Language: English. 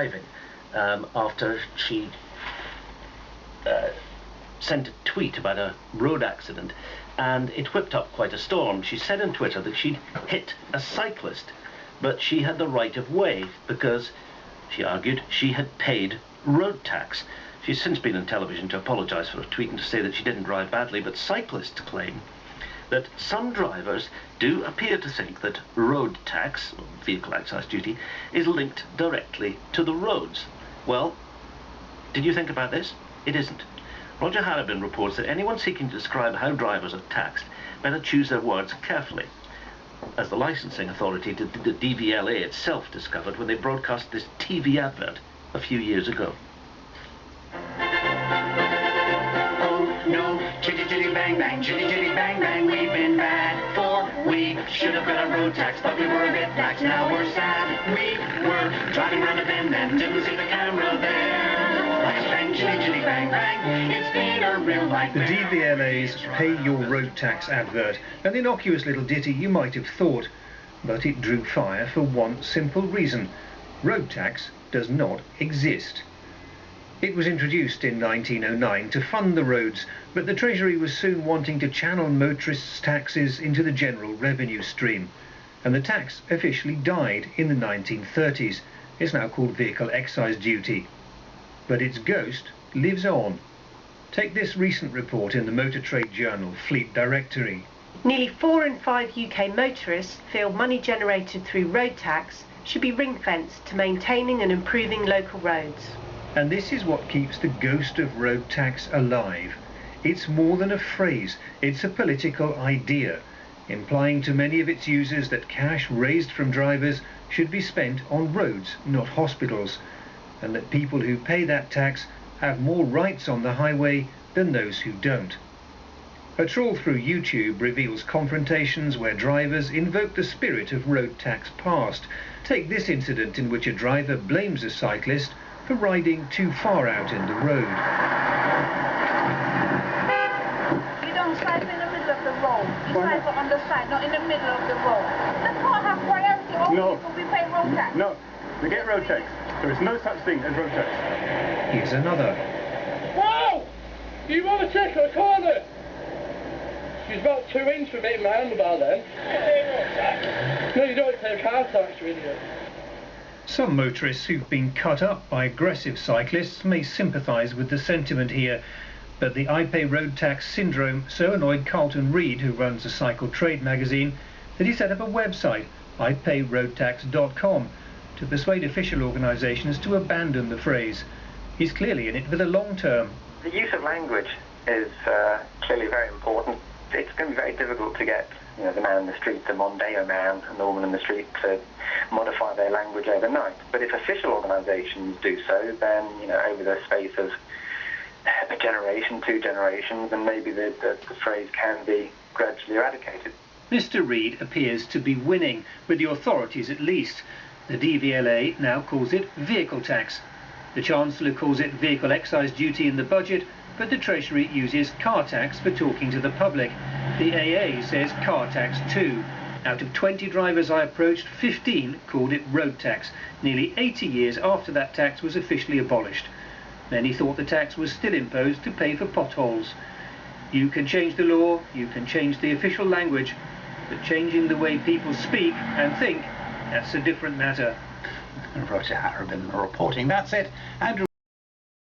driving after she sent a tweet about a road accident, and it whipped up quite a storm. She said on Twitter that she'd hit a cyclist, but she had the right of way because, she argued, she had paid road tax. She's since been on television to apologise for a tweet and to say that she didn't drive badly, but cyclists claim that some drivers do appear to think that road tax, or vehicle excise duty, is linked directly to the roads. Well, did you think about this? It isn't. Roger Harrabin reports that anyone seeking to describe how drivers are taxed better choose their words carefully, as the licensing authority, the DVLA itself, discovered when they broadcast this TV advert a few years ago. Oh no, chitty chitty bang bang, chitty chitty bang bang, we've been bad. We should have got a road tax, but we were a bit lax, now we're sad. We were driving round a bend and didn't see the camera there. Bang, chitty chitty bang bang, it's been a real nightmare. The DVLA's Pay Your Road Tax advert, an innocuous little ditty you might have thought, but it drew fire for one simple reason: road tax does not exist. It was introduced in 1909 to fund the roads, but the Treasury was soon wanting to channel motorists' taxes into the general revenue stream, and the tax officially died in the 1930s. It's now called vehicle excise duty. But its ghost lives on. Take this recent report in the Motor Trade Journal Fleet Directory. Nearly 4 in 5 UK motorists feel money generated through road tax should be ring-fenced to maintaining and improving local roads. And this is what keeps the ghost of road tax alive. It's more than a phrase, it's a political idea, implying to many of its users that cash raised from drivers should be spent on roads, not hospitals, and that people who pay that tax have more rights on the highway than those who don't. A trawl through YouTube reveals confrontations where drivers invoke the spirit of road tax past. Take this incident in which a driver blames a cyclist for riding too far out in the road. You don't cycle in the middle of the road. You cycle on the side, not in the middle of the road. The car has priority over people we pay road tax. No, we get road tax. There is no such thing as road tax. Here's another. Whoa! You want to check her corner? She's about 2 inches from hitting my handlebar then. No, you don't pay car tax, you idiot. Some motorists who've been cut up by aggressive cyclists may sympathise with the sentiment here, but the I Pay Road Tax syndrome so annoyed Carlton, who runs a cycle trade magazine, that he set up a website, ipayroadtax.com, to persuade official organisations to abandon the phrase. He's clearly in it for the long term. The use of language is clearly very important. It's going to be very difficult to get the man in the street, the Mondeo man and the woman in the street, to modify their language overnight. But if official organisations do so, then over the space of a generation, 2 generations, then maybe the phrase can be gradually eradicated. Mr. Reid appears to be winning, with the authorities at least. The DVLA now calls it vehicle tax. The Chancellor calls it vehicle excise duty in the budget, but the Treasury uses car tax for talking to the public. The AA says car tax too. Out of 20 drivers I approached, 15 called it road tax, nearly 80 years after that tax was officially abolished. Many thought the tax was still imposed to pay for potholes. You can change the law, you can change the official language, but changing the way people speak and think, that's a different matter. Roger Harrabin reporting. That's it. Andrew